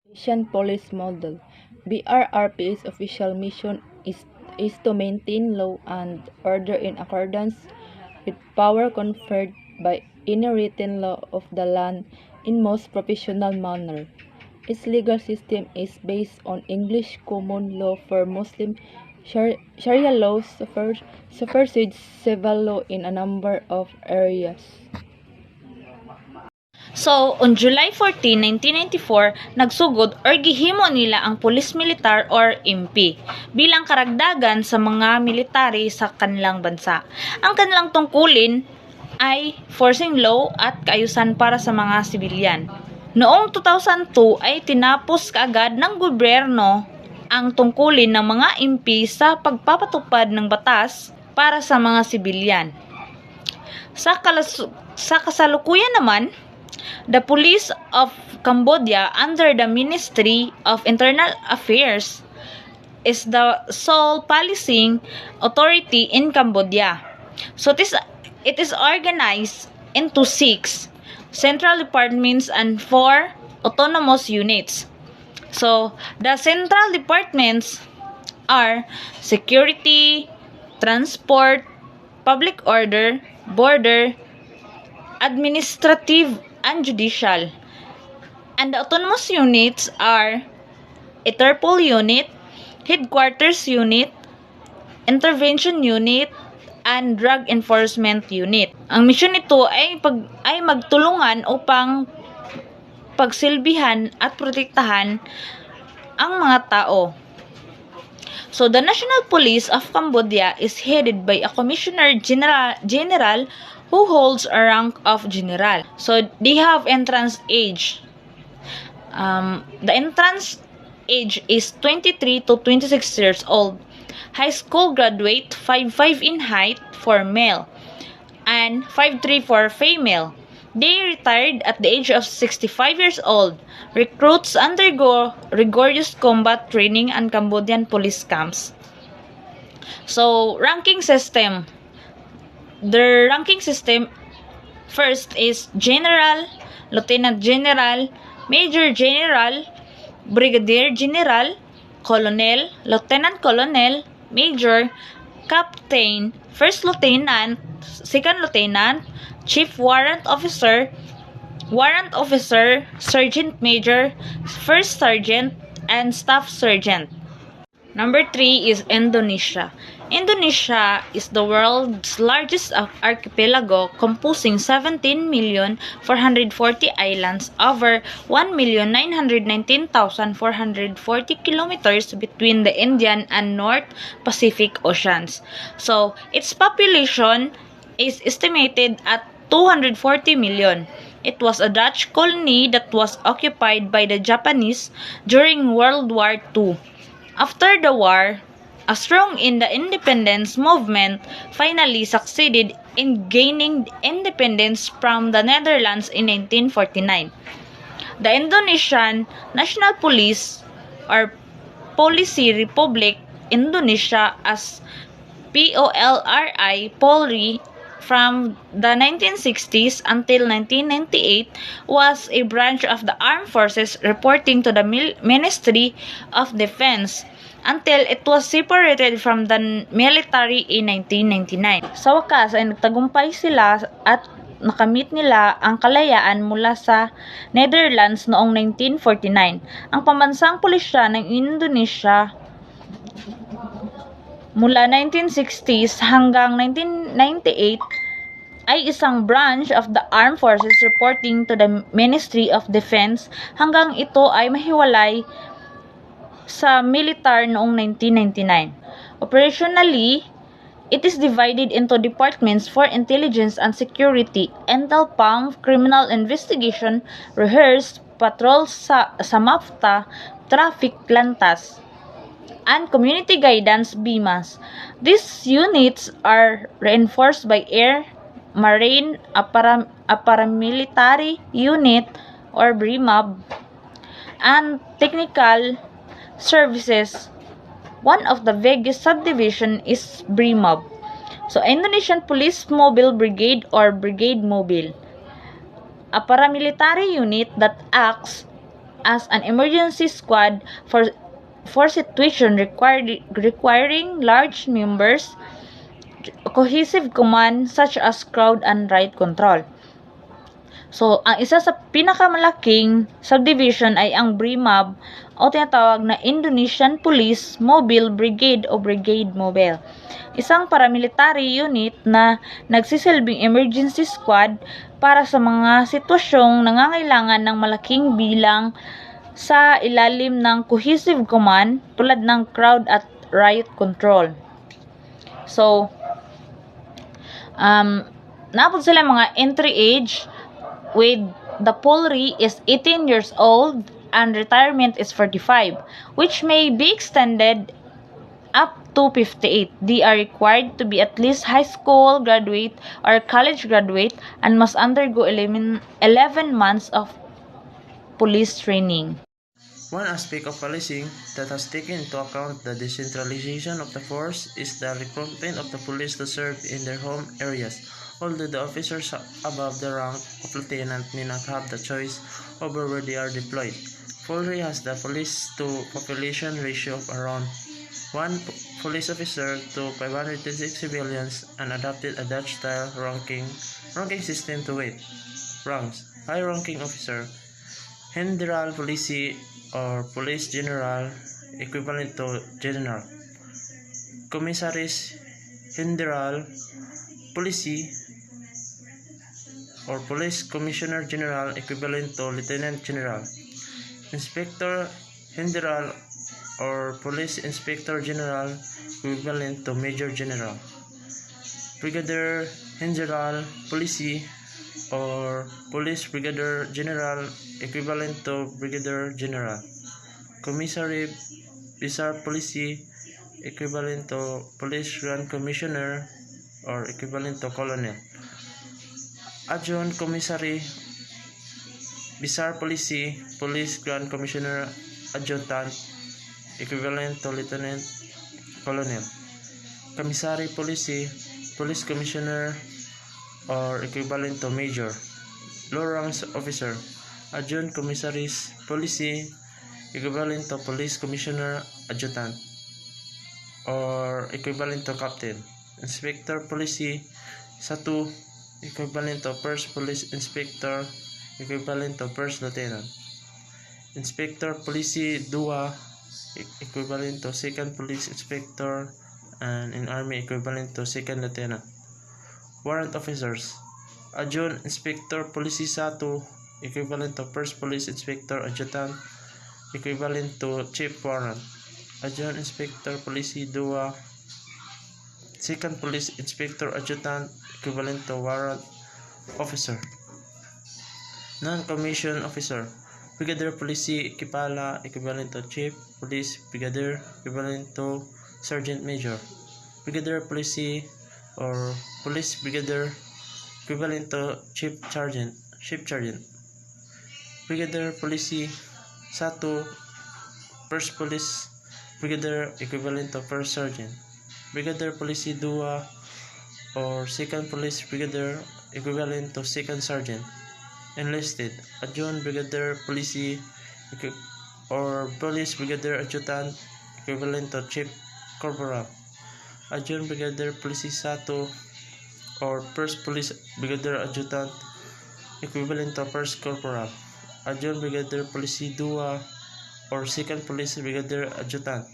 Asian police model. BRRP's official mission is to maintain law and order in accordance with power conferred by any written law of the land in most professional manner. Its legal system is based on English common law for Muslim Sharia laws supersedes civil law in a number of areas. So, on July 14, 1994, nagsugod or gihimo nila ang Police Militar or MP bilang karagdagan sa mga military sa kanilang bansa. Ang kanilang tungkulin ay enforcing law at kaayusan para sa mga sibilyan. Noong 2002 ay tinapos kaagad ng gobyerno ang tungkulin ng mga MP sa pagpapatupad ng batas para sa mga sibilyan. Sa kasalukuyan naman, the Police of Cambodia under the Ministry of Internal Affairs is the sole policing authority in Cambodia. So it is organized into 6 central departments and 4 autonomous units. So the central departments are security, transport, public order, border, administrative, and judicial. And the autonomous units are Interpol Unit, Headquarters Unit, Intervention Unit, and Drug Enforcement Unit. Ang misyon nito ay magtulungan upang pagsilbihan at protektahan ang mga tao. So the National Police of Cambodia is headed by a Commissioner General who holds a rank of general. So they have entrance age. The entrance age is 23 to 26 years old. High school graduate, 5'5" in height for male and 5'3" for female. They retired at the age of 65 years old. Recruits undergo rigorous combat training and Cambodian police camps. So, ranking system. The ranking system first is General, Lieutenant General, Major General, Brigadier General, Colonel, Lieutenant Colonel, Major, Captain, First Lieutenant, Second Lieutenant, Chief Warrant Officer, Sergeant Major, First Sergeant, and Staff Sergeant. Number 3 is Indonesia. Indonesia is the world's largest archipelago composing 17,440,000 islands over 1,919,440 kilometers between the Indian and North Pacific Oceans. So, its population is estimated at 240 million. It was a Dutch colony that was occupied by the Japanese during World War II. After the war, a strong independence movement finally succeeded in gaining independence from the Netherlands in 1949. The Indonesian National Police or Policy Republic Indonesia as Polri from the 1960s until 1998 was a branch of the armed forces reporting to the Ministry of Defense until it was separated from the military in 1999. Sa wakas ay nagtagumpay sila at nakamit nila ang kalayaan mula sa Netherlands noong 1949. Ang pambansang pulisya ng Indonesia mula 1960s hanggang 1998 ay isang branch of the armed forces reporting to the Ministry of Defense hanggang ito ay mahiwalay sa militar noong 1999. Operationally, it is divided into departments for intelligence and security, Intelpam, criminal investigation, rehearse, patrols sa MAFTA, traffic, lantas, and community guidance, BIMAS. These units are reinforced by air, marine, a paramilitary unit or BRIMAB, and technical services. One of the biggest subdivision is BRIMAB. So, Indonesian Police Mobile Brigade or Brigade Mobile. A paramilitary unit that acts as an emergency squad for situation requiring large numbers, cohesive command such as crowd and riot control. So, ang isa sa pinakamalaking subdivision ay ang BRIMAB o tinatawag na Indonesian Police Mobile Brigade o Brigade Mobile. Isang paramilitary unit na nagsisilbing emergency squad para sa mga sitwasyong nangangailangan ng malaking bilang sa ilalim ng cohesive command tulad ng crowd at riot control. So, naapod sila mga entry age with the Polri is 18 years old and retirement is 45, which may be extended up to 58. They are required to be at least high school graduate or college graduate and must undergo 11 months of police training. One aspect of policing that has taken into account the decentralization of the force is the recruitment of the police to serve in their home areas. Although the officers above the rank of lieutenant may not have the choice over where they are deployed, Polri has the police to population ratio of around 1 police officer to 526 civilians and adopted a Dutch-style ranking system to weight ranks. High-ranking officer, General Policy or Police General, equivalent to General. Commissaries General Policy or Police Commissioner General, equivalent to Lieutenant General. Inspector General or Police Inspector General, equivalent to Major General. Brigadier General Policy or Police Brigadier General, equivalent to Brigadier General. Commissary Bizarre Policy, equivalent to Police Grand Commissioner or equivalent to Colonel. Adjunct Commissary Bizarre Policy, Police Grand Commissioner Adjutant, equivalent to Lieutenant Colonel. Commissary Policy, Police Commissioner or equivalent to Major. Low ranks officer, Adjunct Commissaries Policy, equivalent to Police Commissioner Adjutant or equivalent to Captain. Inspector Policy 1, equivalent to First Police Inspector, equivalent to First Lieutenant. Inspector Policy 2, equivalent to Second Police Inspector, and in Army equivalent to Second Lieutenant. Warrant Officers, Adjunct Inspector Policy 1, equivalent to First Police Inspector Adjutant, equivalent to Chief Warrant. Adjunct Inspector Policy 2, Second Police Inspector Adjutant, equivalent to Warrant Officer. Non-Commissioned Officer, Brigadier Policy Kipala, equivalent to Chief Police Brigadier, equivalent to Sergeant Major. Brigadier Policy or Police Brigadier, equivalent to Chief Sergeant. Brigadier Policy 1, First Police Brigadier, equivalent to First Sergeant. Brigadier Policy 2 or Second Police Brigadier, equivalent to Second Sergeant. Enlisted, Adjunct Brigadier Policy or Police Brigadier Adjutant, equivalent to Chief Corporal. Adjunct Brigadier Policy 1 or First Police Brigadier Adjutant, equivalent to First Corporal. Adjunct Brigadier Policy 2 or Second Police Brigadier Adjutant,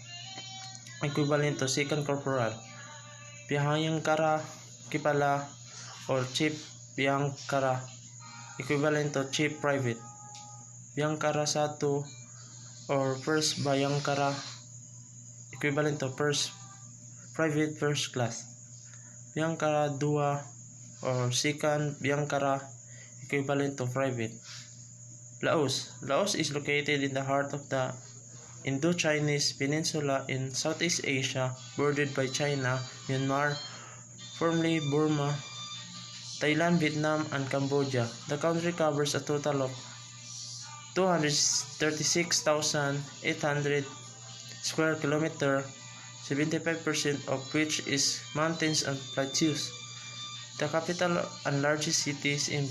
equivalent to Second Corporal. Biyangkara Kipala or Chief Biyangkara, equivalent to Chief Private. Biyangkara 1 or First Biyangkara, equivalent to First Private First Class. Biyangkara 2 or Second Biyangkara, equivalent to Private. Laos is located in the heart of the Indo-Chinese Peninsula in Southeast Asia, bordered by China, Myanmar, formerly Burma, Thailand, Vietnam, and Cambodia. The country covers a total of 236,800 square kilometers, 75% of which is mountains and plateaus. The capital and largest cities in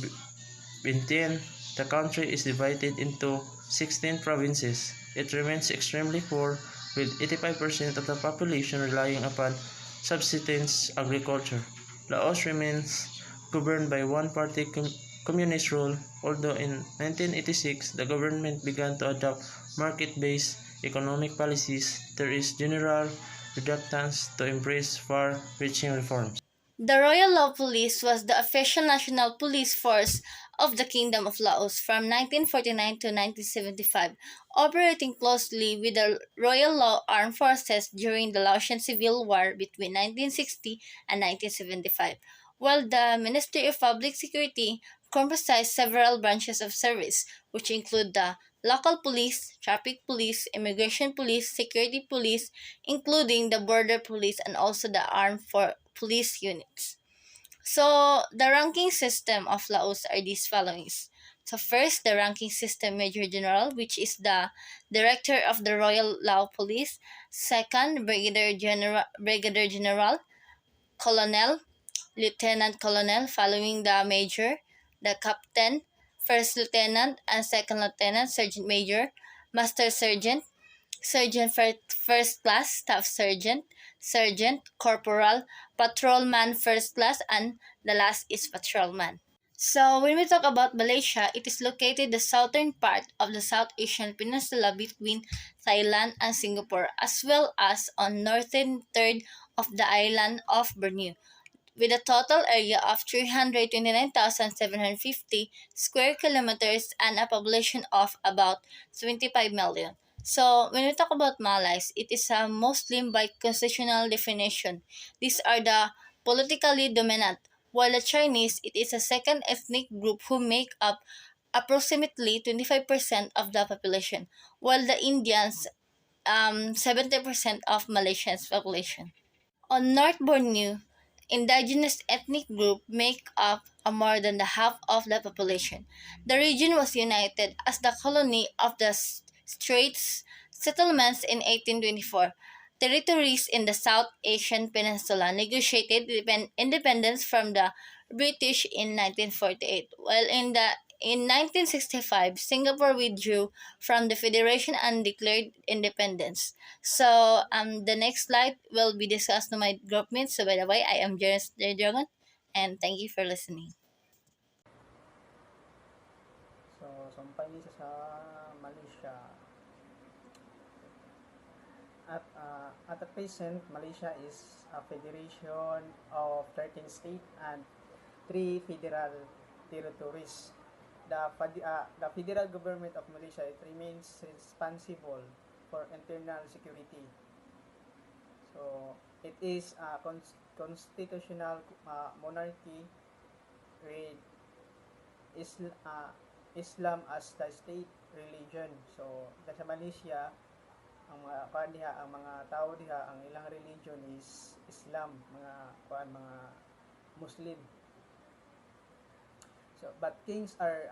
Vientiane, The country is divided into 16 provinces. It remains extremely poor, with 85% of the population relying upon subsistence agriculture. Laos remains governed by one-party communist rule, although in 1986 the government began to adopt market-based economic policies. There is general reluctance to embrace far-reaching reforms. The Royal Law Police was the official national police force of the Kingdom of Laos from 1949 to 1975, operating closely with the Royal Law Armed Forces during the Laotian Civil War between 1960 and 1975, while the Ministry of Public Security comprised several branches of service, which include the local police, traffic police, immigration police, security police, including the border police and also the police units. So the ranking system of Laos are these followings. So first, the ranking system Major General, which is the director of the Royal Lao Police. Second, Brigadier General, Colonel, Lieutenant Colonel, following the Major, the Captain, First Lieutenant, and Second Lieutenant, Sergeant Major, Master Sergeant, Sergeant first class, Staff Sergeant, Sergeant, Corporal, Patrolman first class, and the last is Patrolman. So when we talk about Malaysia, it is located the southern part of the South Asian Peninsula between Thailand and Singapore, as well as on northern third of the island of Borneo, with a total area of 329,750 square kilometers and a population of about 25 million. So, when we talk about Malays, it is a Muslim by constitutional definition. These are the politically dominant, while the Chinese, it is a second ethnic group who make up approximately 25% of the population, while the Indians, 70% of Malaysia's population. On North Borneo, indigenous ethnic group make up more than the half of the population. The region was united as the colony of the Straits Settlements in 1824. Territories in the South Asian Peninsula negotiated independence from the British in 1948, while in 1965, Singapore withdrew from the Federation and declared independence. So, the next slide will be discussed to my group mates. So, by the way, I am Janice Dragon, and thank you for listening. So, sumpay ni sa Malaysia. At the present, Malaysia is a federation of 13 states and 3 federal territories. The federal government of Malaysia, it remains responsible for internal security. So, it is a constitutional monarchy with Islam as the state religion. So, sa Malaysia, ang mga tao diha, ang ilang religion is Islam, mga Muslim. So, but kings are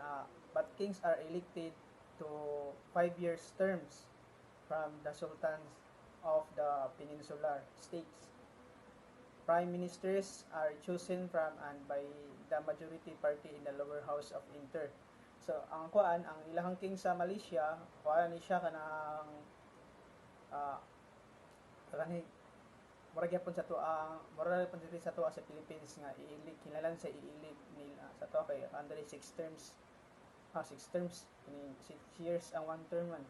elected to 5 years terms from the sultans of the peninsular states. Prime ministers are chosen from and by the majority party in the lower house of Inter. So, ang ilahang king sa Malaysia, ni siya kanang murag gyapon sa tuwa sa Philippines nga kinalan sa iilik nila sa tuwa kay under 6 terms. 6 terms, 6 years ang 1 term man.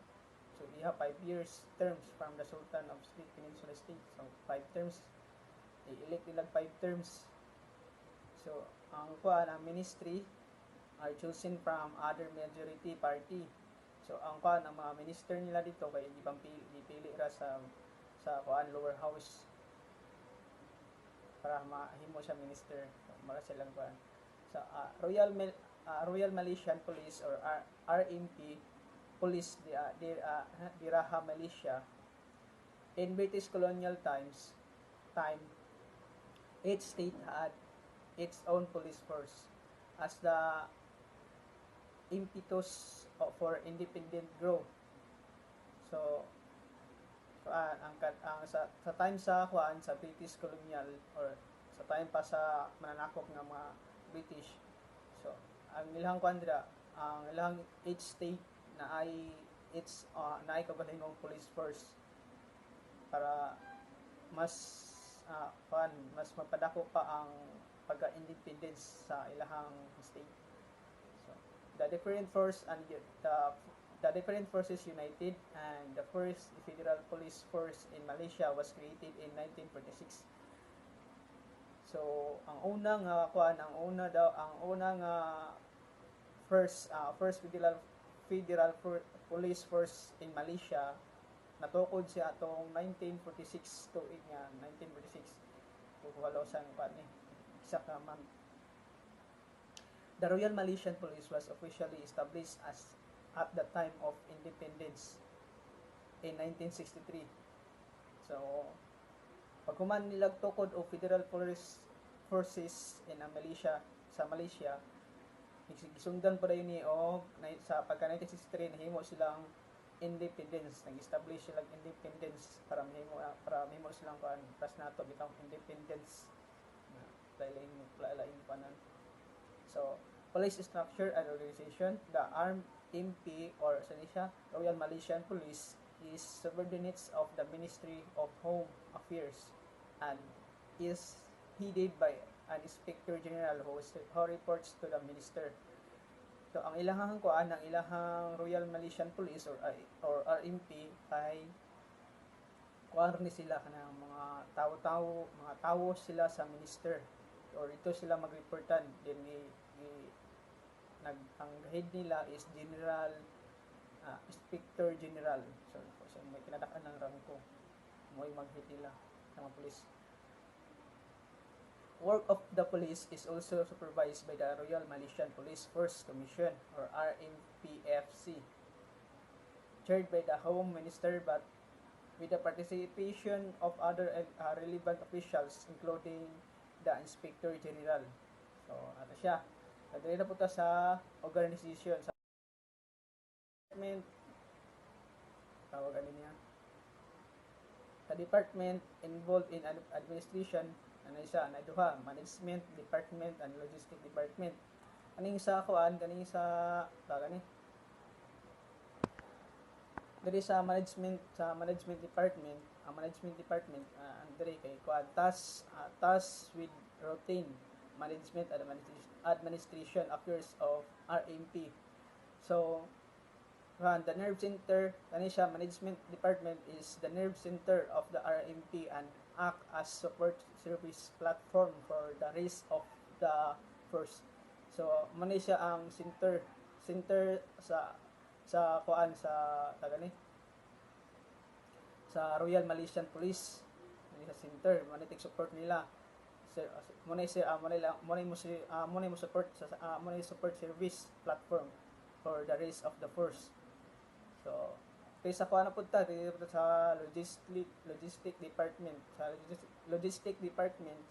So iha 5 years terms from the Sultan of Peninsula State. So 5 terms, i-elect nila 5 terms. So ang ministry are chosen from other majority party. So ang mga minister nila dito kay dipili ra sa lower house para mahimo siya minister. Mara silang sa Royal Malaysian Police or RMP Police Diraha Malaysia. In British colonial time, each state had its own police force as the impetus for independent growth. So sa time sa British colonial or sa time pa sa mananakop ng mga British, so ang ilang ang ilang each state na ay kagalingong police force para mas mas mapadako pa ang pagka-independence sa ilahang state. So, the different forces united, and the first federal police force in Malaysia was created in 1946. So, ang unang first federal police force in Malaysia natukod siya atong 1946 tuig nga 1946 walo sang isa ka month. The Royal Malaysian Police was officially established at the time of independence in 1963. So, paghuman nilag tukod o federal police forces in Malaysia sa Malaysia, gisundan pa rin ni o sa pagka 1963 nahimo silang independence, nag-establish silang independence para mahimo silang pras nato bitang independence lain panan. So, police structure and organization, the armed MP or sa Royal Malaysian Police is subordinates of the Ministry of Home Affairs and is headed by an Inspector General who reports to the Minister. So, ang ilahang Royal Malaysian Police or RMP ay ni sila kanang mga tawo sila sa minister, or ito sila magreportan din ang head nila is General Inspector General. So may kinadakan ng rangko mo mag-head nila ng mga police. Work of the police is also supervised by the Royal Malaysian Police Force Commission or RMPFC, chaired by the Home Minister but with the participation of other relevant officials including the Inspector General. So, ato siya. Nadali na po ta sa organization. Sa department, tawag ano niya. Sa department involved in administration, duha, management department and logistic department. Kaning sa diri sa management department, ang management department diri kay task with routine management and administration affairs of RMP. So, the nerve center management department is the nerve center of the RMP and act as support service platform for the rest of the force. So, man siya ang center sa Royal Malaysian Police. Sa center manitik support nila support service platform for the rest of the force. So kaysa ko punta dito sa logistic department. Sa logistic department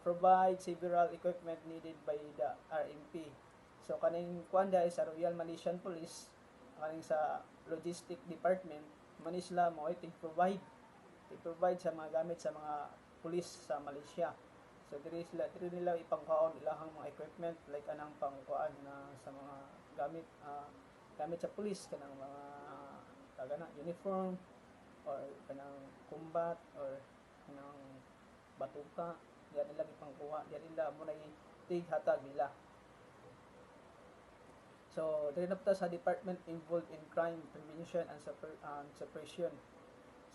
provide several equipment needed by the RMP. So kaning sa Royal Malaysian Police, kaning sa logistic department man sila mo provide sa mga gamit sa mga pulis sa Malaysia. So diri nila ipangkaon ilahang mga equipment like anang pangkuan na sa mga gamit sa pulis kanang mga uniform or kanang combat or kanang batuka, diyan nila ipangkuha, diyan nila mo na tighatag nila. So, dito na po sa department involved in crime prevention and suppression.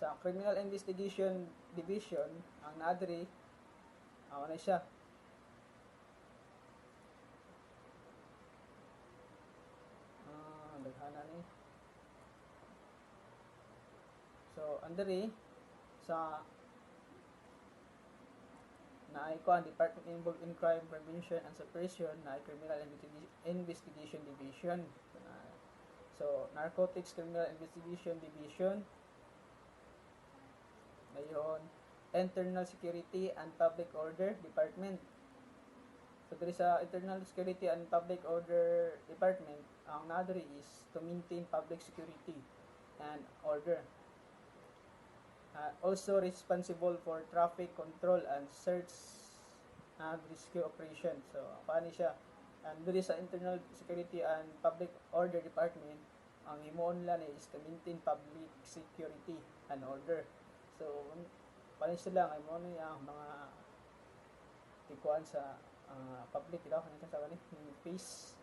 Sa Criminal Investigation Division, ang naadiri, na siya. Daghana ni. So, andiri, sa department involved in crime prevention and suppression na Criminal Investigation Division. So, Narcotics Criminal Investigation Division. Ngayon, Internal Security and Public Order Department. So, diri sa Internal Security and Public Order Department, ang nadiri is to maintain public security and order. Also responsible for traffic control and search and rescue operation. So, paano siya? And diri sa Internal Security and Public Order Department, ang himuon nila is to maintain public security and order. So panis sila nga mo ni ang mga tikuan sa public daw kanang sa kanil face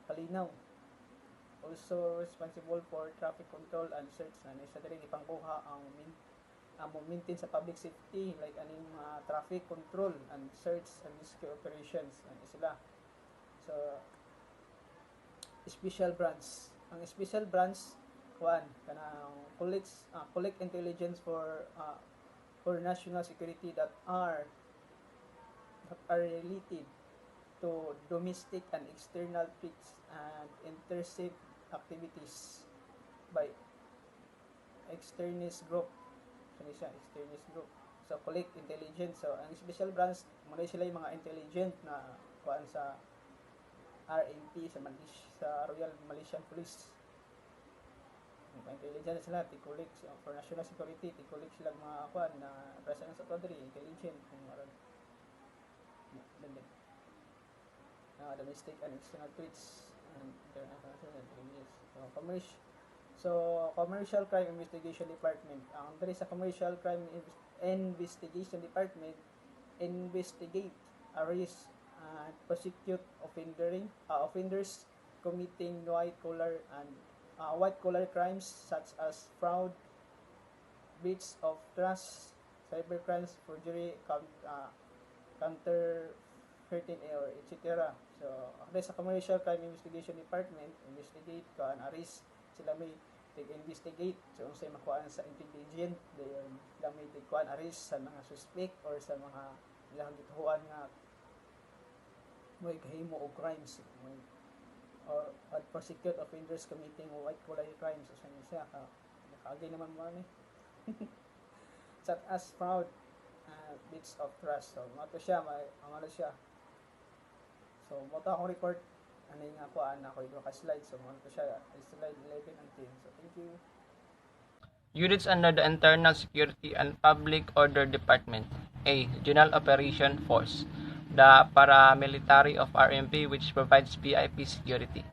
kalinaw. Also responsible for traffic control and search na isa diri ipangkuha ang maintain sa public safety like aning traffic control and search and rescue operations and sila. So special branch, ang special branch kuan kanang collect intelligence for national security that are related to domestic and external threats and intercept activities by extremist group. Extremist group. So collect intelligence. So ang special branch muna sila yung mga intelligent na kuan sa RMP sa Royal Malaysian Police. Intelligent sila collect for national security, collect sila mga kuan na present sa country, intelligent kung maron. Domestic and external threats and international intelligence. So Commercial Crime Investigation Department. Ang diri sa Commercial Crime Investigation Department investigate, arrest, and prosecute offenders committing white collar crimes such as fraud, breach of trust, cybercrimes, forgery, counterfeiting, or etc. So, after sa Commercial Crime Investigation Department, investigate ka and arrest sila may investigate so unsay makuhaan sa intelligent sila may kuan arrest sa mga suspect or sa mga ilang gituhuan nga may kahimo og crimes or prosecute offenders committing white collar crimes so siya nakagay naman mo ni such as fraud, breach of trust. So mo to siya ano siya. So mo ta akong report ano nga po ako ito ka-slide. So mo to siya slide 11 and 10. So thank you. Units under the Internal Security and Public Order Department. A. General Operation Force, the paramilitary of RMP which provides VIP security.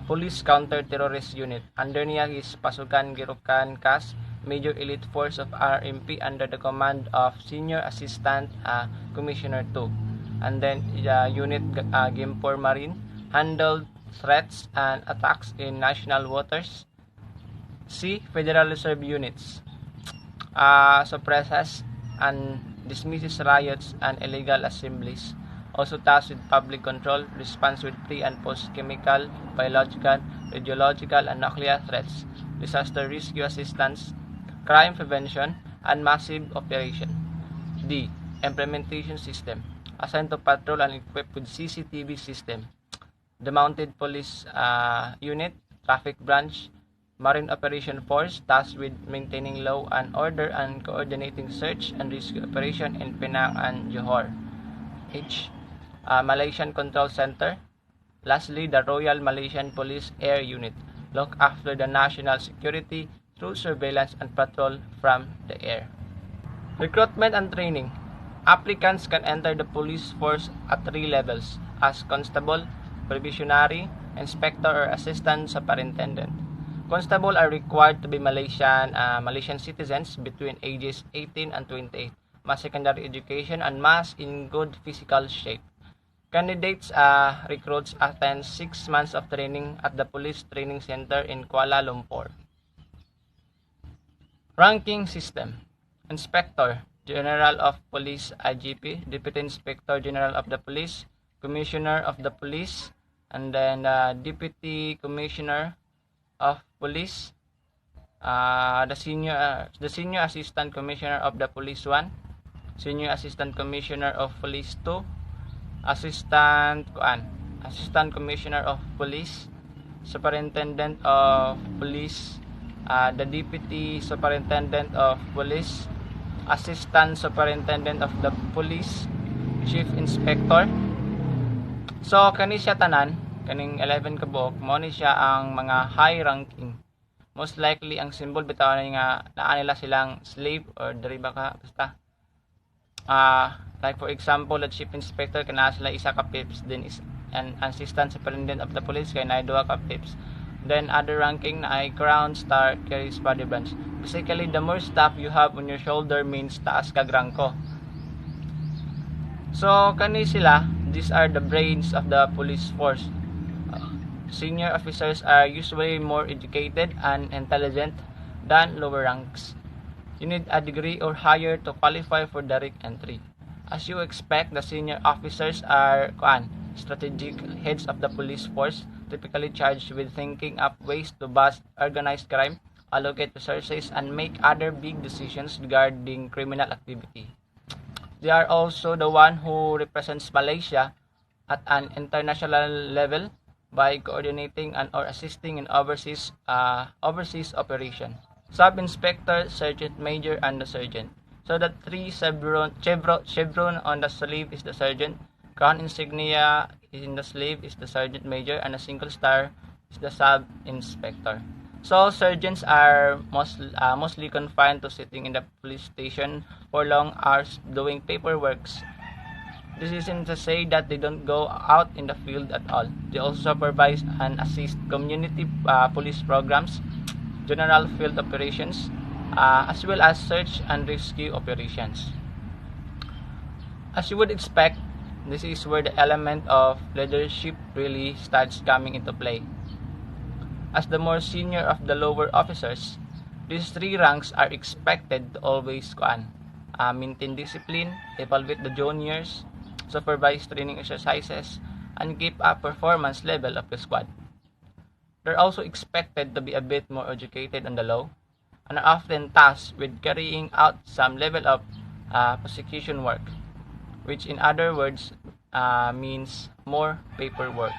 Police Counter-Terrorist Unit. Under niya is Pasukan Girukan Kas, Major Elite Force of RMP under the command of Senior Assistant Commissioner 2. And then Unit Gimpor Marine, handled threats and attacks in national waters. C. Federal Reserve Units, suppresses and dismisses riots and illegal assemblies. Also tasked with public control, response with pre- and post-chemical, biological, radiological, and nuclear threats, disaster rescue assistance, crime prevention, and massive operation. D. Implementation System, assigned to patrol and equipped with CCTV system. The Mounted Police Unit, Traffic Branch, Marine Operation Force, tasked with maintaining law and order and coordinating search and rescue operation in Penang and Johor. H. Malaysian Control Center. Lastly, the Royal Malaysian Police Air Unit, look after the national security through surveillance and patrol from the air. Recruitment and training. Applicants can enter the police force at 3 levels as constable, probationary, inspector, or assistant superintendent. Constable are required to be Malaysian citizens between ages 18 and 28, must secondary education, and must in good physical shape. Candidates recruits attend 6 months of training at the Police Training Center in Kuala Lumpur. Ranking system. Inspector General of Police IGP, Deputy Inspector General of the Police, Commissioner of the Police, and then Deputy Commissioner of Police, the Senior Assistant Commissioner of the Police 1, Senior Assistant Commissioner of Police 2, Assistant Commissioner of Police, Superintendent of Police, the Deputy Superintendent of Police, Assistant Superintendent of the Police, Chief Inspector. So kani siya tanan, kaning 11 ka buok, mo ni siya ang mga high ranking. Most likely ang symbol bitaw nga naa nila silang slave or diri ba ka basta Like for example, the chief inspector kana sila isa ka pips, then is an assistant superintendent of the police kay na duha ka pips. Then other ranking na ay crown, star, carries body branch. Basically, the more staff you have on your shoulder means taas kag ranko. So kani sila, these are the brains of the police force. Senior officers are usually more educated and intelligent than lower ranks. You need a degree or higher to qualify for direct entry. As you expect, the senior officers are strategic heads of the police force, typically charged with thinking up ways to bust organized crime, allocate resources, and make other big decisions regarding criminal activity. They are also the one who represents Malaysia at an international level by coordinating and or assisting in overseas operation. Sub-inspector, sergeant major, and the sergeant. So the three chevron on the sleeve is the sergeant, crown insignia in the sleeve is the sergeant major, and a single star is the sub-inspector. So sergeants are mostly confined to sitting in the police station for long hours doing paperwork. This isn't to say that they don't go out in the field at all. They also supervise and assist community police programs, general field operations, as well as search and rescue operations. As you would expect, this is where the element of leadership really starts coming into play. As the more senior of the lower officers, these three ranks are expected to always maintain discipline, evaluate the juniors, supervise training exercises, and keep up performance level of the squad. They're also expected to be a bit more educated on the law and are often tasked with carrying out some level of prosecution work, which in other words means more paperwork.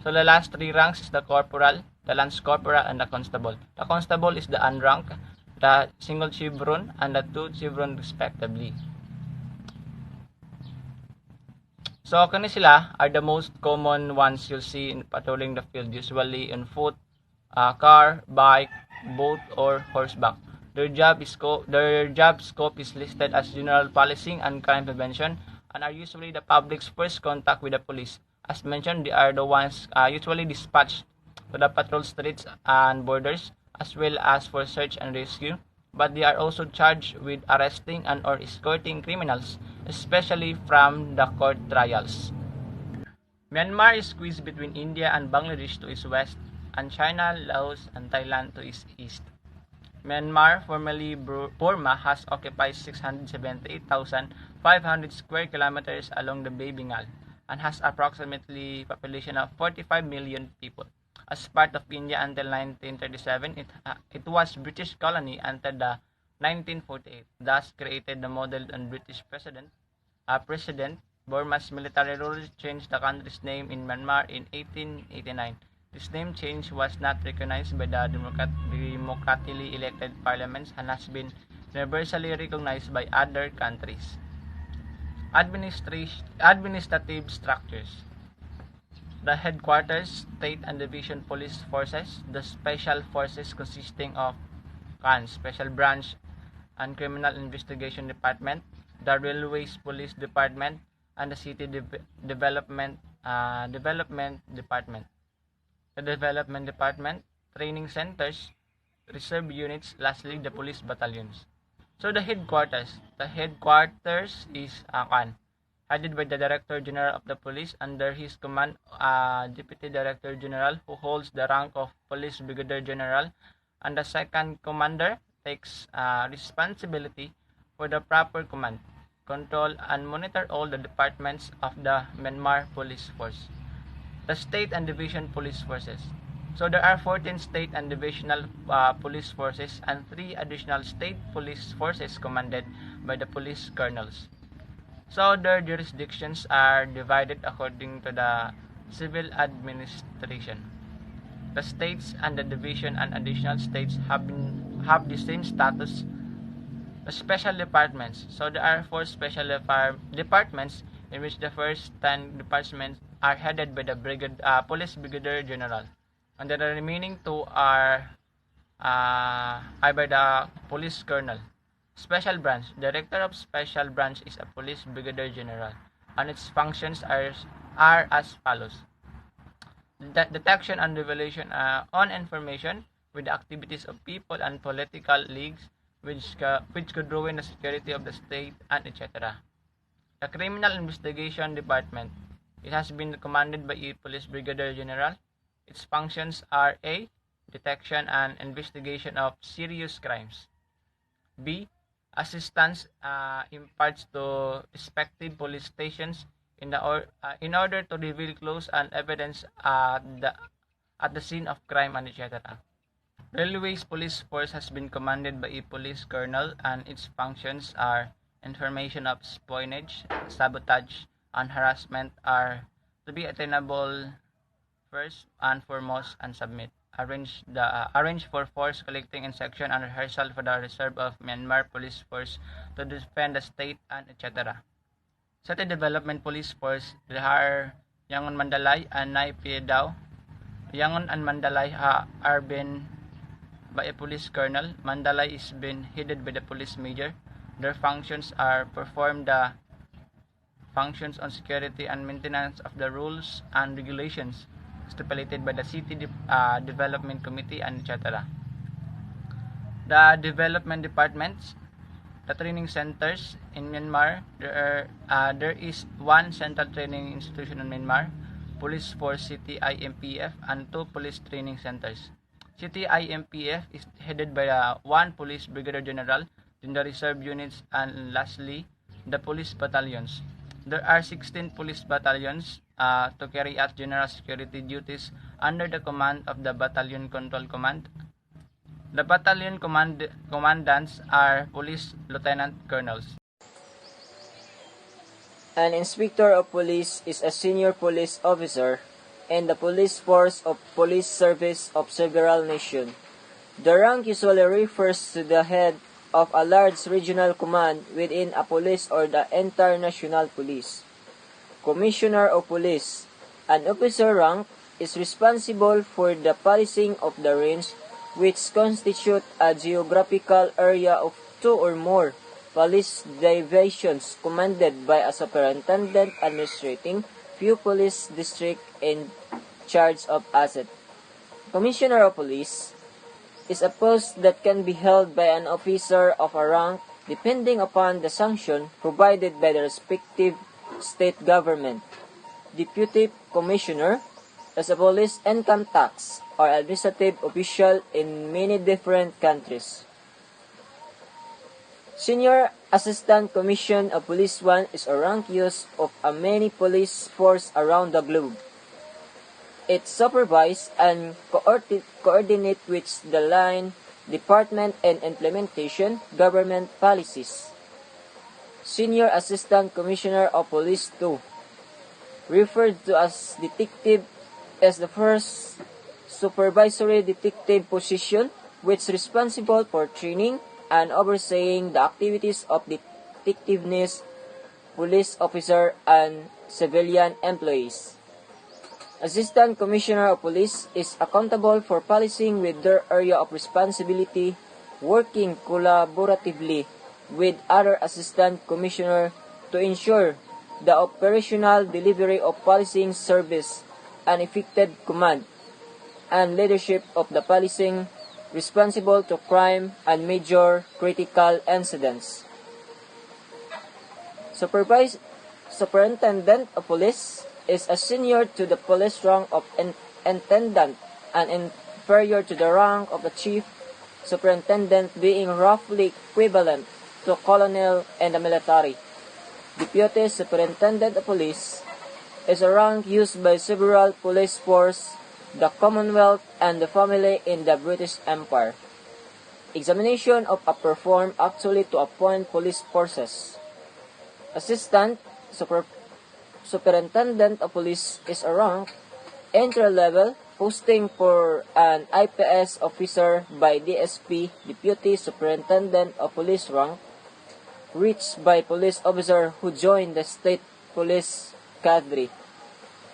So the last three ranks is the corporal, the lance corporal, and the constable. The constable is the unranked, the single chevron, and the two chevron respectively. So kani sila are the most common ones you'll see in patrolling the field, usually on foot, car, bike, boat, or horseback. Their job scope is listed as general policing and crime prevention, and are usually the public's first contact with the police. As mentioned, they are the ones usually dispatched to the patrol streets and borders, as well as for search and rescue. But they are also charged with arresting and or escorting criminals, especially from the court trials. Myanmar is squeezed between India and Bangladesh to its west, and China, Laos, and Thailand to its east. Myanmar, formerly Burma, has occupied 678,500 square kilometers along the Bay Bengal and has approximately population of 45 million people. As part of India until 1937, it was British colony until the 1948, thus created the model on British president. Burma's military rule changed the country's name in Myanmar in 1889. This name change was not recognized by the democratically elected parliaments and has been universally recognized by other countries. Administrative structures. The headquarters, state and division police forces, the special forces consisting of Special Branch and Criminal Investigation Department, the Railways Police Department, and the City Development Department. The Development Department, training centers, reserve units, lastly the police battalions. So the headquarters is headed by the Director General of the Police. Under his command, Deputy Director General who holds the rank of Police Brigadier General, and the second commander takes responsibility for the proper command, control, and monitor all the departments of the Myanmar Police Force. The State and Division Police Forces. So there are 14 state and divisional police forces and 3 additional state police forces commanded by the police colonels. So their jurisdictions are divided according to the civil administration. The states and the division and additional states have the same status. The special departments. So there are 4 special departments in which the first 10 departments are headed by the Police Brigadier General, and the remaining 2 are by the police colonel. Special Branch. Director of Special Branch is a Police Brigadier General, and its functions are as follows. Detection and revelation on information with the activities of people and political leagues which could ruin the security of the state and etc. The Criminal Investigation Department. It has been commanded by a Police Brigadier General. Its functions are A. Detection and investigation of serious crimes. B. Assistance imparts to respective police stations in order to reveal clues and evidence at the scene of crime and etc. Railways Police Force has been commanded by a police colonel, and its functions are information of espionage, sabotage, and harassment are to be attainable first and foremost and submit. Arrange for force collecting in section and rehearsal for the reserve of Myanmar Police Force to defend the state and etc. City Development Police Force Bihar, Yangon Mandalay, and Nai Piedao. Yangon and Mandalay are been by a police colonel. Mandalay is been headed by the police major. Their functions are perform the functions on security and maintenance of the rules and regulations stipulated by the City Development Committee and etc. The development departments, the training centers in Myanmar, there is one central training institution in Myanmar, Police Force City IMPF, and 2 police training centers. City IMPF is headed by one police brigadier general, then the reserve units, and lastly, the police battalions. There are 16 police battalions to carry out general security duties under the command of the Battalion Control Command. The battalion commandants are police lieutenant colonels. An inspector of police is a senior police officer in the police force of police service of several nations. The rank usually refers to the head of a large regional command within a police or the entire national police. Commissioner of Police, an officer rank, is responsible for the policing of the range which constitute a geographical area of 2 or more police divisions commanded by a superintendent administrating few police districts in charge of assets. Commissioner of Police is a post that can be held by an officer of a rank depending upon the sanction provided by the respective state government. Deputy Commissioner is a police income tax or administrative official in many different countries. Senior Assistant Commission of Police 1 is a rank used of a many police force around the globe. It supervises and coordinates with the line, department, and implementation government policies. Senior Assistant Commissioner of Police 2, referred to as detective, is the first supervisory detective position which is responsible for training and overseeing the activities of detectiveness, police officer, and civilian employees. Assistant Commissioner of Police is accountable for policing with their area of responsibility, working collaboratively with other Assistant Commissioner to ensure the operational delivery of policing service and effective command and leadership of the policing responsible to crime and major critical incidents. Superintendent of Police is a senior to the police rank of intendant and inferior to the rank of the chief superintendent, being roughly equivalent to colonel in the military. Deputy Superintendent of Police is a rank used by several police forces, the Commonwealth, and the family in the British Empire. Examination of a performed actually to appoint police forces. Assistant Superintendent of Police is a rank, entry-level, posting for an IPS officer by DSP, Deputy Superintendent of Police rank, reached by police officer who joined the state police cadre.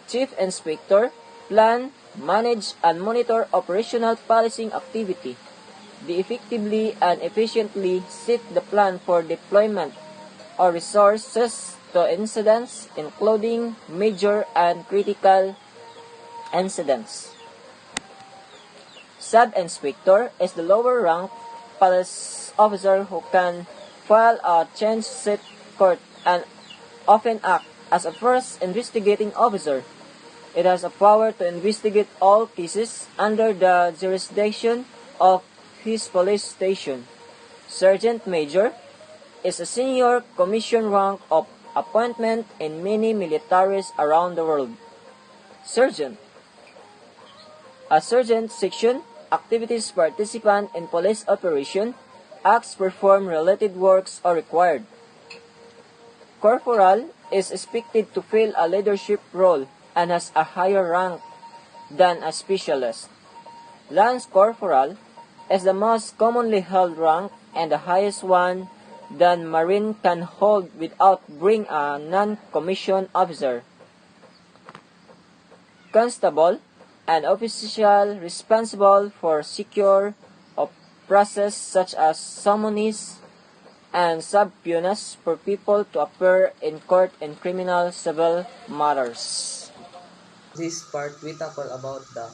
Chief Inspector, plan, manage, and monitor operational policing activity. they effectively and efficiently set the plan for deployment or resources to incidents, including major and critical incidents. Sub-inspector is the lower rank police officer who can file a charge sheet court and often act as a first investigating officer. It has a power to investigate all cases under the jurisdiction of his police station. Sergeant Major is a senior commission rank of appointment in many militaries around the world. Sergeant. A sergeant section activities participant in police operation, acts perform related works are required. Corporal is expected to fill a leadership role and has a higher rank than a specialist. Lance Corporal is the most commonly held rank and the highest one that Marine can hold without being a non-commissioned officer. Constable, an official responsible for secure of process such as summonses and subpoenas for people to appear in court in criminal civil matters. This part we tackle about the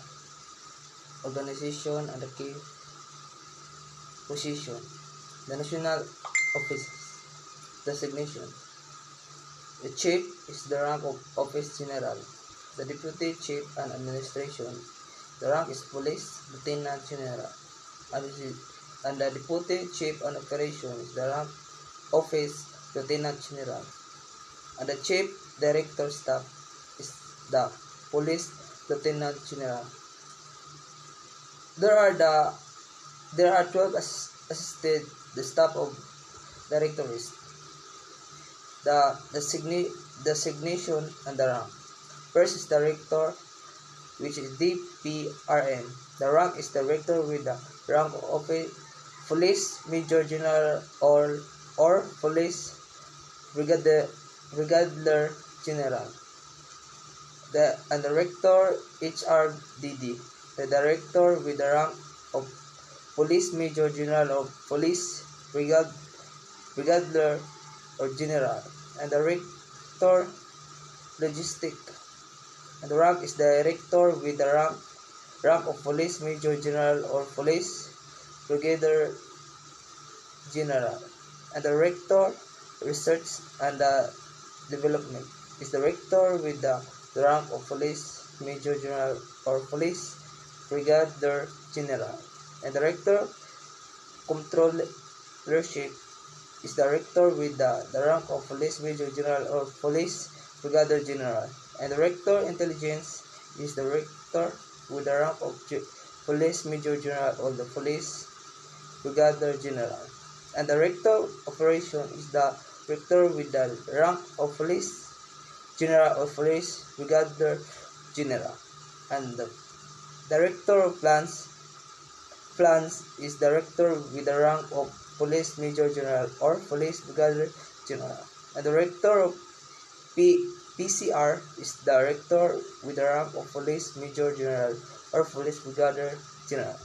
organization and the key position, the national offices, designation. The chief is the rank of office general. The deputy chief and administration. The rank is police lieutenant general. And the deputy chief and operations. The rank office lieutenant general. And the chief director staff is the police lieutenant general. There are 12 assisted the staff of directories. The designation and the rank. First is director, which is DPRM. The rank is director with the rank of police major general or police brigadier general. The director HRDD. The director with the rank of police major general or police brigadier or general. And director logistic. And the rank is director with the rank of police major general or police brigadier general. And director research and development is director with the rank of police major general or police brigadier general. And director controllership is director with the rank of police major general or police brigadier general. And director intelligence is director with the rank of police major general or the police brigadier general. And director operation is the director with the rank of police general or police brigadier general. And the director of plans is director with the rank of police major general or police brigadier general. And director of PCR is director with the rank of police major general or police brigadier general.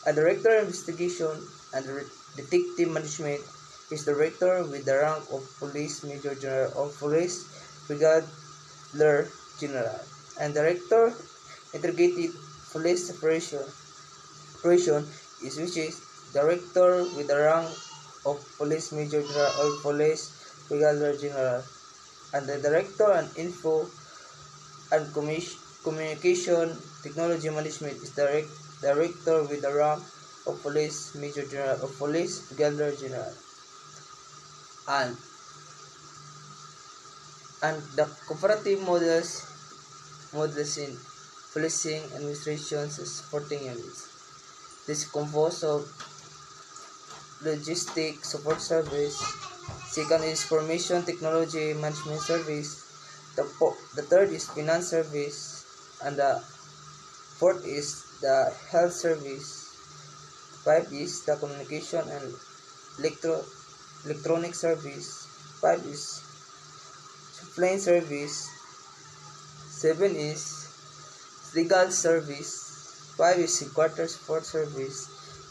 A director of investigation and detective management is director with the rank of police major general or police brigadier general. And director integrated police operation is which is director with the rank of police major general or police brigadier general. And the director and info and communication technology management is director with the rank of police major general or police brigadier general. And the cooperative models in policing administrations is supporting units. This is composed of logistic support service. Second is information technology management service. The third is finance service, and the fourth is the health service. 5 is the communication and electronic service. 5 is plane service. 7 is legal service. 5 is headquarters support service.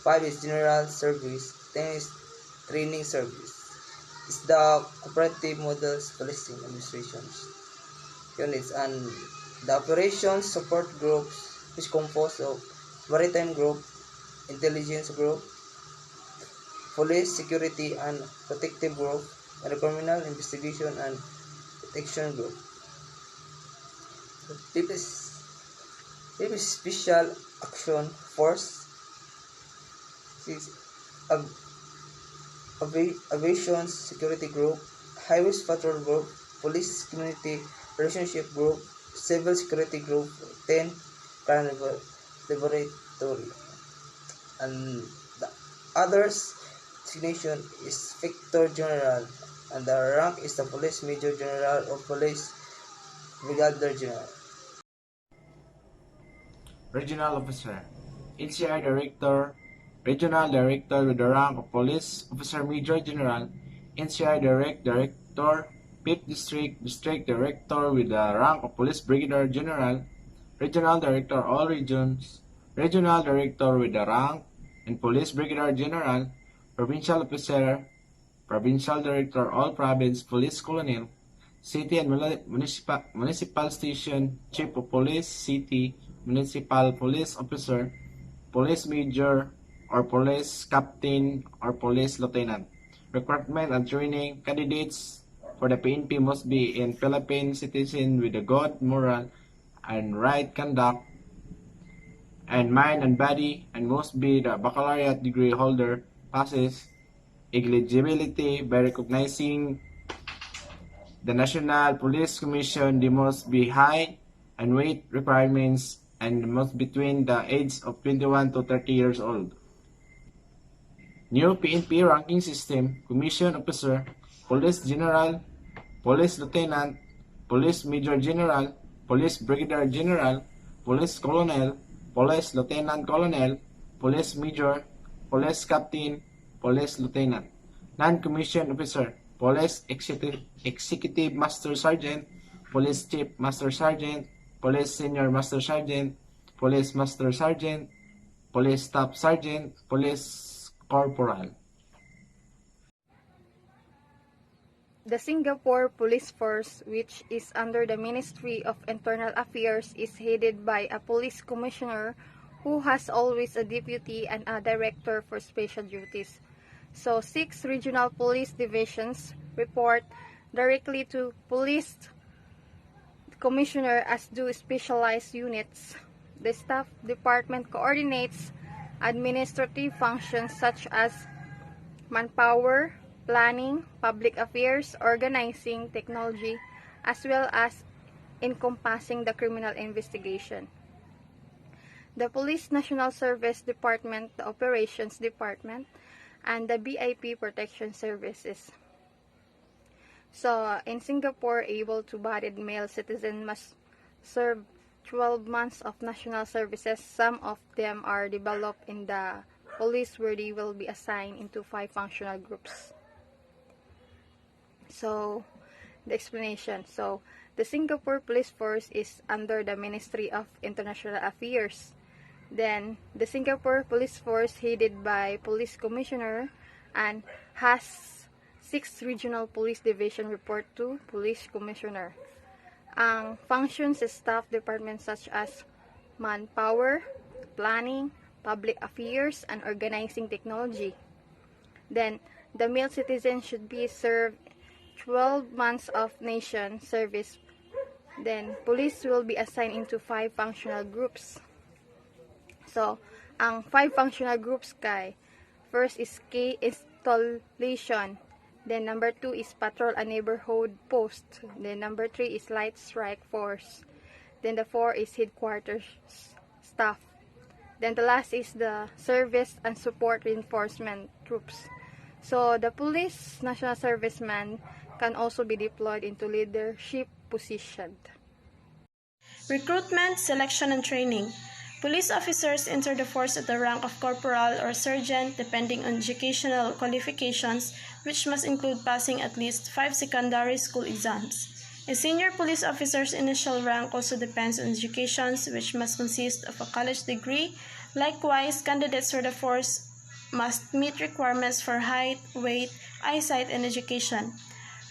5 is general service, 10 is training service. Is the cooperative models policing administrations units and the operations support groups which composed of maritime group, intelligence group, police security and protective group, and the criminal investigation and detection group. This is special action force, six, aviation security group, highways patrol group, police community relationship group, civil security group, 10 crime laboratory, and the others designation is Victor General, and the rank is the Police Major General or Police Brigadier General. Regional Officer, NCR Director, Regional Director with the rank of Police Officer Major General, NCR Director, 5th District, District Director with the rank of Police Brigadier General, Regional Director all regions, Regional Director with the rank and Police Brigadier General, Provincial Officer, Provincial Director all province Police Colonel, City and Municipal Station, Chief of Police, City, Municipal Police Officer, Police Major, or Police Captain, or Police Lieutenant. Recruitment and training candidates for the PNP must be in Philippine citizen with a good moral and right conduct and mind and body, and must be the baccalaureate degree holder. Passes eligibility by recognizing the National Police Commission. They must be height and weight requirements and must between the age of 21 to 30 years old. New PNP ranking system: Commission Officer, Police General, Police Lieutenant, Police Major General, Police Brigadier General, Police Colonel, Police Lieutenant Colonel, Police Major, Police Captain, Police Lieutenant. Non-Commissioned Officer: Police Executive Master Sergeant, Police Chief Master Sergeant, Police Senior Master Sergeant, Police Master Sergeant, Police Staff Sergeant, Police Corporal. The Singapore Police Force, which is under the Ministry of Internal Affairs, is headed by a police commissioner who has always a deputy and a director for special duties. So 6 regional police divisions report directly to police commissioner, as do specialized units. The staff department coordinates administrative functions such as manpower, planning, public affairs, organizing, technology, as well as encompassing the criminal investigation. The Police National Service Department, the Operations Department, and the BIP Protection Services. So, in Singapore, able-bodied male citizens must serve 12 months of national services. Some of them are developed in the police, where they will be assigned into 5 functional groups. So, the explanation. So, the Singapore Police Force is under the Ministry of International Affairs. Then, the Singapore Police Force headed by Police Commissioner and has 6 regional police division report to Police Commissioner. Ang functions sa staff departments such as manpower, planning, public affairs, and organizing technology. Then, the male citizen should be served 12 months of nation service. Then, police will be assigned into 5 functional groups. So, ang 5 functional groups kay, first is K installation. Then, number 2 is patrol and neighborhood post. Then, number 3 is light strike force. Then, the 4 is headquarters staff. Then, the last is the service and support reinforcement troops. So, the police national serviceman can also be deployed into leadership position. Recruitment, selection, and training. Police officers enter the force at the rank of corporal or sergeant depending on educational qualifications, which must include passing at least 5 secondary school exams. A senior police officer's initial rank also depends on education, which must consist of a college degree. Likewise, candidates for the force must meet requirements for height, weight, eyesight, and education.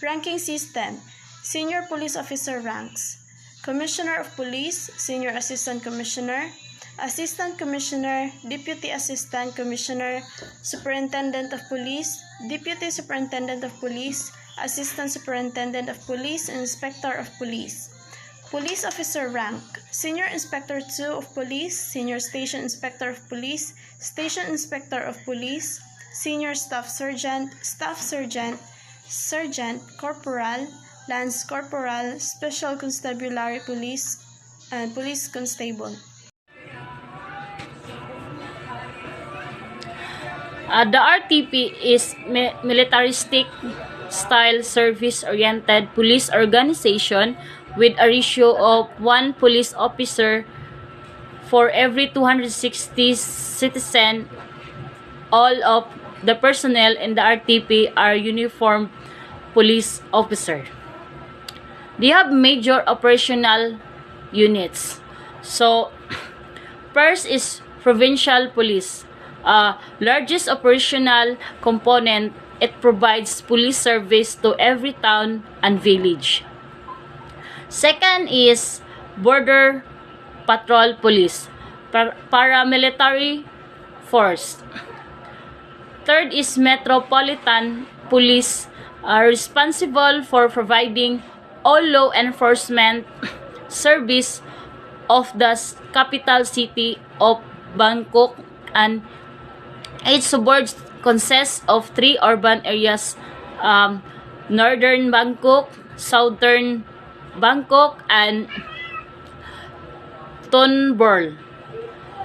Ranking system. Senior Police Officer ranks. Commissioner of Police, Senior Assistant Commissioner, Assistant Commissioner, Deputy Assistant Commissioner, Superintendent of Police, Deputy Superintendent of Police, Assistant Superintendent of Police, and Inspector of Police. Police Officer rank. Senior Inspector 2 of Police, Senior Station Inspector of Police, Station Inspector of Police, Senior Staff Sergeant, Sergeant, Corporal, Lance Corporal, Special Constabulary Police, and Police Constable. The RTP is militaristic style service-oriented police organization with a ratio of 1 police officer for every 260 citizens. All of the personnel in the RTP are uniformed police officer. They have major operational units. So, first is provincial police. Largest operational component, it provides police service to every town and village. Second is border patrol police, paramilitary force. Third is metropolitan police, responsible for providing all law enforcement service of the capital city of Bangkok, and its suburbs consists of 3 urban areas, northern Bangkok, southern Bangkok, and Thonburi.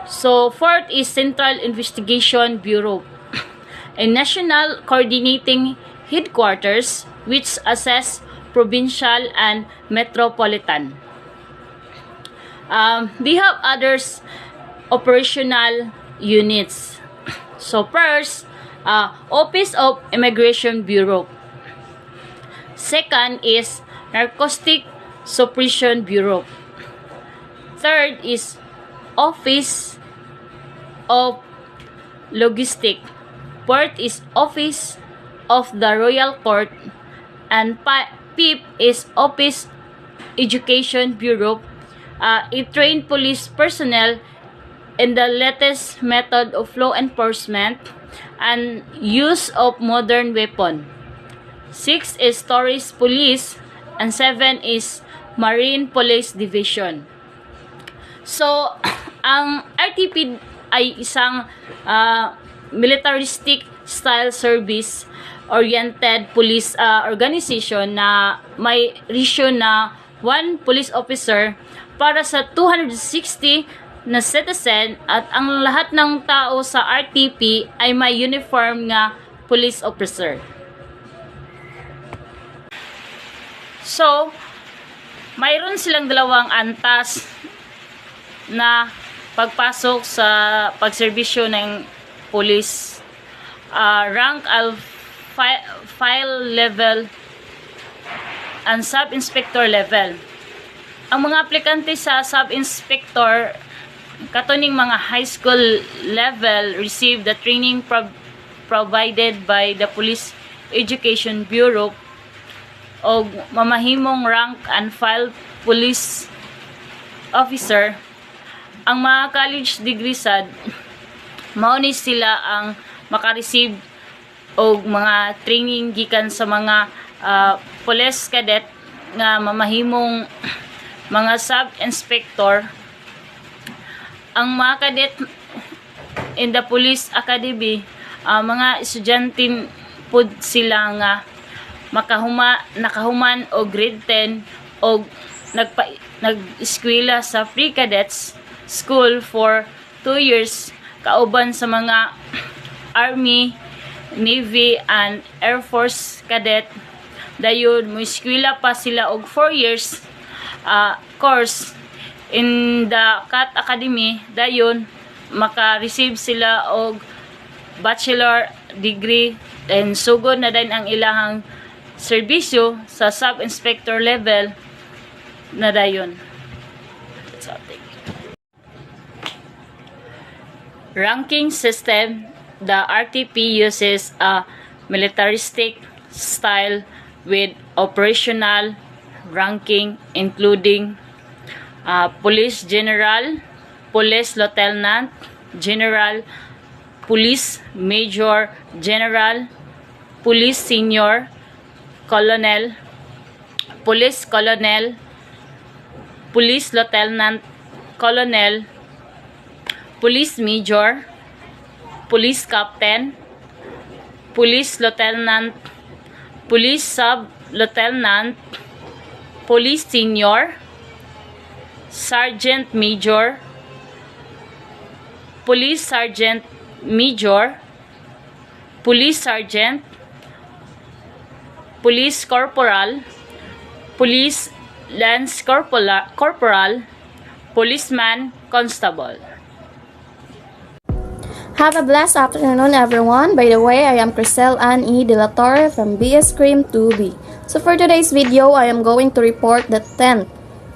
So, fourth is Central Investigation Bureau, a national coordinating headquarters which assess provincial and metropolitan. They have others operational units. So first, Office of Immigration Bureau. Second is Narcotic Suppression Bureau. Third is Office of Logistics. Fourth is Office of the Royal Court. And fifth is Office Education Bureau. It trained police personnel in the latest method of law enforcement and use of modern weapon. 6 is Tourist Police, and 7 is Marine Police Division. So, ang RTP ay isang militaristic style service oriented police organization na may ratio na 1 police officer para sa 260 na citizen, at ang lahat ng tao sa RTP ay may uniform nga police officer. So, mayroon silang dalawang antas na pagpasok sa pagserbisyo ng police. Rank file level and sub-inspector level. Ang mga aplikante sa sub-inspector, katuning mga high school level, receive the training provided by the Police Education Bureau o mamahimong rank and file police officer. Ang mga college degree sad, mauni sila ang makareceive o mga training gikan sa mga police cadet nga mamahimong mga sub-inspector. Ang mga cadet in the police academy, mga estudyante pud sila nga nakahuman o grade 10 o nag-eskwela sa free cadets school for 2 years, kauban sa mga Army, Navy, and Air Force cadet. Dayon mo eskwela pa sila og 4 years course in the CAT Academy. Dayon maka-receive sila og bachelor degree, and sugod na din ang ilahang serbisyo sa sub-inspector level na dayon. Ranking system The RTP uses a militaristic style with operational ranking including Police General, Police Lieutenant General, Police Major General, Police Senior, Colonel, Police Colonel, Police Lieutenant Colonel, Police Major, Police Captain, Police Lieutenant, Police Sub-Lieutenant, Police Senior, Sergeant Major, Police Sergeant Major, Police Sergeant, Police Corporal, Police Lance Corporal, Policeman Constable. Have a blessed afternoon, everyone. By the way, I am Crisel Ann E. De La Torre from BS Cream 2B. So for today's video, I am going to report the 10th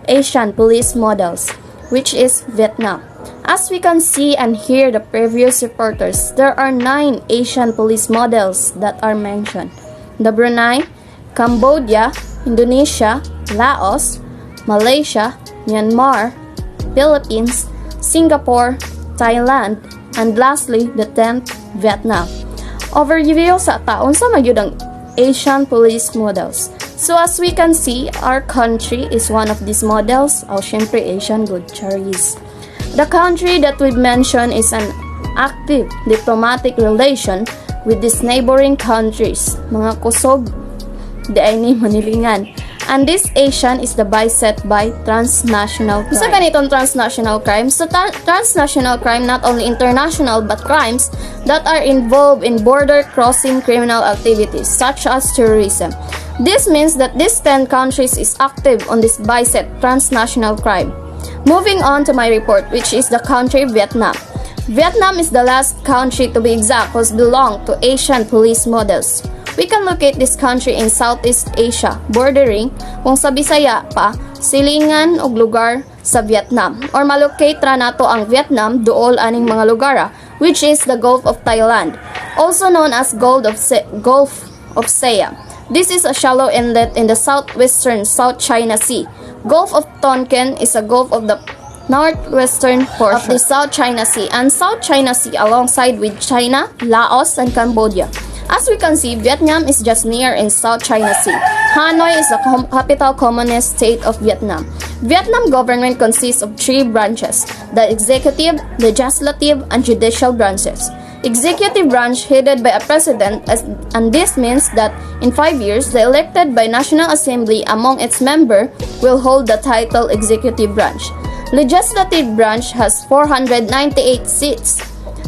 Asian police models, which is Vietnam. As we can see and hear the previous reporters, there are 9 Asian police models that are mentioned. The Brunei, Cambodia, Indonesia, Laos, Malaysia, Myanmar, Philippines, Singapore, Thailand, and lastly, the 10th, Vietnam. Overview sa taon sa magyud ang Asian police models. So as we can see, our country is one of these models. Syempre Asian good cherries. The country that we've mentioned is an active diplomatic relation with these neighboring countries. Mga kusog, di ay ni manilingan. And this Asian is the biset by transnational crime. Sa ganitong transnational crime, transnational crime not only international but crimes that are involved in border-crossing criminal activities such as terrorism. This means that these 10 countries is active on this biset transnational crime. Moving on to my report, which is the country Vietnam. Vietnam is the last country to be exact who's belong to Asian police models. We can locate this country in Southeast Asia, bordering, kung sa Bisaya pa, silingan og lugar sa Vietnam. Or malocate ra nato ang Vietnam duol aning mga lugara, which is the Gulf of Thailand, also known as Gulf of Siam. This is a shallow inlet in the southwestern South China Sea. Gulf of Tonkin is a gulf of the northwestern portion of the South China Sea and South China Sea alongside with China, Laos, and Cambodia. As we can see, Vietnam is just near in South China Sea. Hanoi is the capital communist state of Vietnam. Vietnam government consists of 3 branches: the executive, legislative, and judicial branches. Executive branch headed by a president, and this means that in 5 years, the elected by National Assembly among its members will hold the title executive branch. Legislative branch has 498 seats.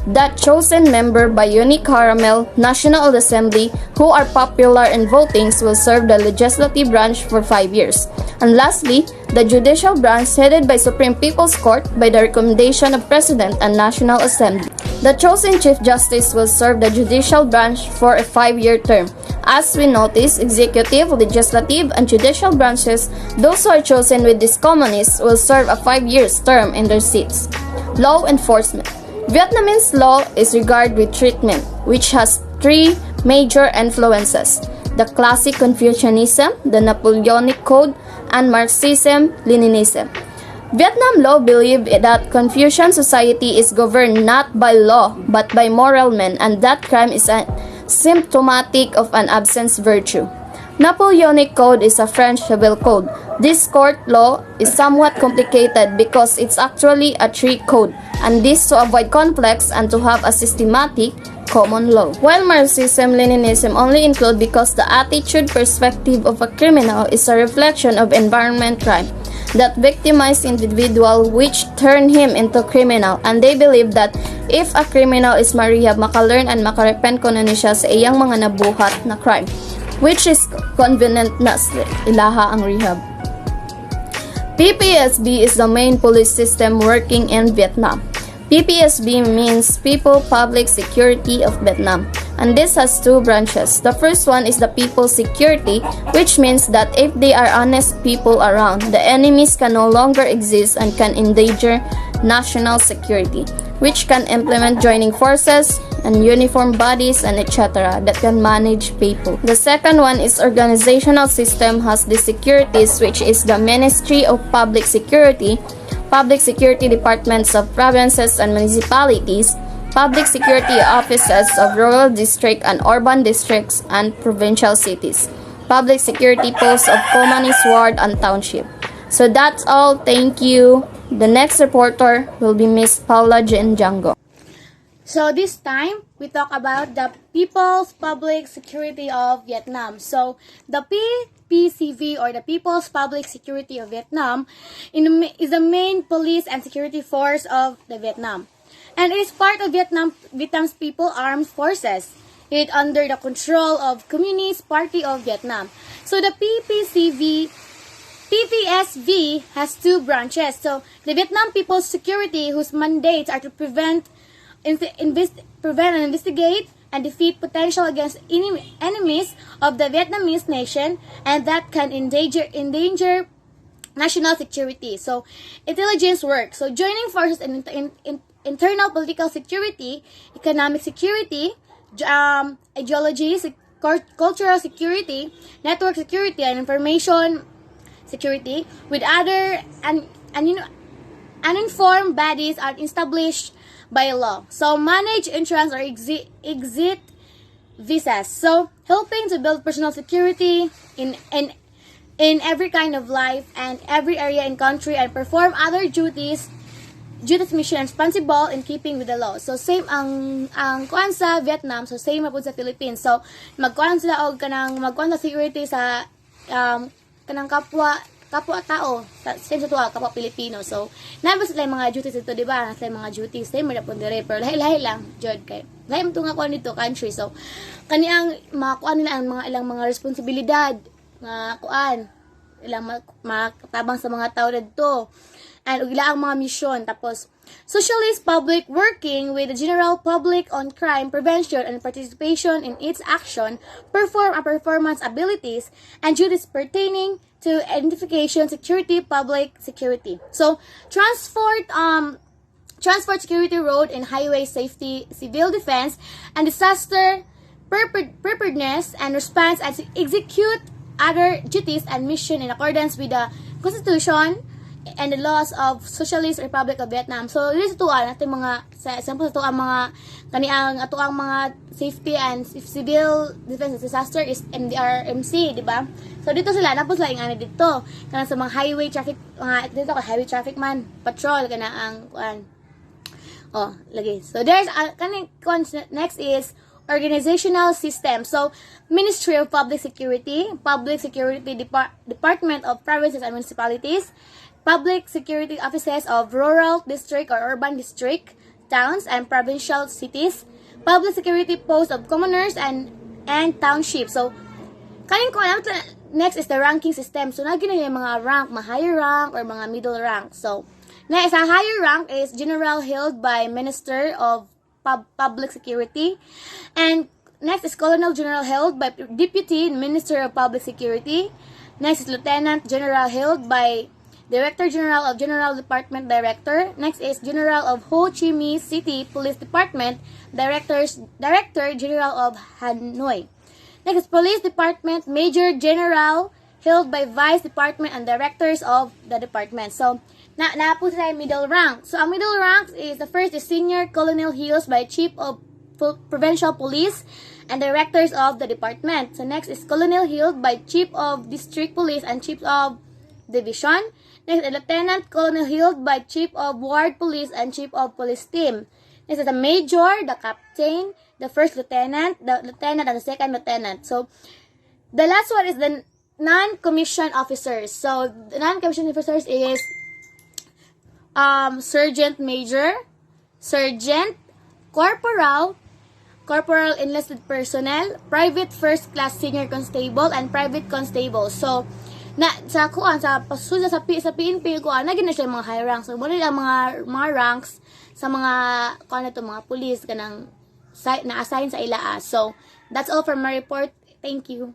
That chosen member by unicameral National Assembly who are popular in votings will serve the legislative branch for 5 years. And lastly, the judicial branch headed by Supreme People's Court by the recommendation of President and National Assembly. The chosen Chief Justice will serve the judicial branch for a 5-year term. As we notice, executive, legislative, and judicial branches, those who are chosen with these communists will serve a 5-year term in their seats. Law enforcement. Vietnamese law is regarded with treatment, which has 3 major influences: the classic Confucianism, the Napoleonic Code, and Marxism-Leninism. Vietnam law believed that Confucian society is governed not by law but by moral men, and that crime is symptomatic of an absence virtue. Napoleonic Code is a French civil code. This court law is somewhat complicated because it's actually a 3 code, and this to avoid conflicts and to have a systematic common law. While Marxism-Leninism only include because the attitude perspective of a criminal is a reflection of environment crime that victimize individual which turn him into criminal, and they believe that if a criminal is marehab, makalearn and makarepent ko na siya sa iyang mga nabuhat na crime, which is convenient na ilaha ang rehab. PPSB is the main police system working in Vietnam. PPSB means People Public Security of Vietnam, and this has 2 branches. The first one is the People Security, which means that if they are honest people around, the enemies can no longer exist and can endanger national security. which can implement joining forces and uniform bodies and etc. that can manage people. The second one is organizational system has the securities, which is the Ministry of Public Security departments of provinces and municipalities, public security offices of rural district and urban districts and provincial cities, public security posts of communist ward and township. So that's all. Thank you. The next reporter will be Miss Paula Jean Jango. So this time, we talk about the People's Public Security of Vietnam. So the PPCV, or the People's Public Security of Vietnam, is the main police and security force of the Vietnam. And it is part of Vietnam's People Armed Forces. It under the control of Communist Party of Vietnam. So the PPSV has two branches. So the Vietnam People's Security, whose mandates are to prevent and investigate and defeat potential against enemies of the Vietnamese nation and that can endanger national security. So intelligence work. So joining forces in internal political security, economic security, ideology, cultural security, network security, and information security with other uninformed bodies are established by law. So manage entrance or exit visas. So helping to build personal security in every kind of life and every area in country and perform other duties mission responsible in keeping with the law. So same ang kuan sa Vietnam, so same po sa Philippines. So magkuan sila og kanang magkuan sa security sa kanang kapwa tao sa kapwa Pilipino. So nabi sila mga duties dito, di ba? Sila mga duties same ra pud dire pero lahi-lahi lang jud kay lahi mo nga kuan dito country. So kaniang makuan nila ang ilang mga responsibilidad nga kuan ilang makatabang sa mga tao dito and ila ang mga misyon. Tapos socialist public working with the general public on crime prevention and participation in its action, perform a performance abilities and duties pertaining to identification, security, public security. So transport security, road and highway safety, civil defense and disaster preparedness and response, and execute other duties and mission in accordance with the Constitution and the laws of Socialist Republic of Vietnam. So dito sa natin mga sa example sa mga kaniang atuang mga safety and civil defense and disaster is MDRMC, di ba? So dito sila napos laing ano dito kana sa mga highway traffic dito ka highway traffic man patrol kana ang lagi. So there's next is organizational system. So Ministry of Public Security Department of Provinces and Municipalities, Public Security Offices of Rural District or Urban District, Towns and Provincial Cities, Public Security Posts of Commoners and Townships. So, kanin ko next is the ranking system. So, naging yung mga rank, mga higher rank or mga middle rank. So, next, ang higher rank is General held by Minister of Public Security. And next is Colonel General held by Deputy Minister of Public Security. Next is Lieutenant General held by Director General of General Department Director. Next is General of Ho Chi Minh City Police Department Director General of Hanoi. Next is Police Department Major General held by Vice Department and Directors of the Department. So, napo sila middle rank. So, ang middle rank is the first is Senior Colonel Hills by Chief of Provincial Police and Directors of the Department. So, next is Colonel Hill by Chief of District Police and Chief of Division. Next is Lieutenant Colonel Hill by Chief of Ward Police and Chief of Police Team. Next is the Major, the Captain, the First Lieutenant, and the Second Lieutenant. So, the last one is the non-commissioned officers. So, the non-commissioned officers is Sergeant Major, Sergeant, Corporal enlisted personnel, Private First Class Senior Constable, and Private Constable. So, sa pasusa sa PNP naging na siya mga high ranks. So muna ang mga ranks sa mga mga police kanang na-assign sa ilaa. So that's all from my report. Thank you.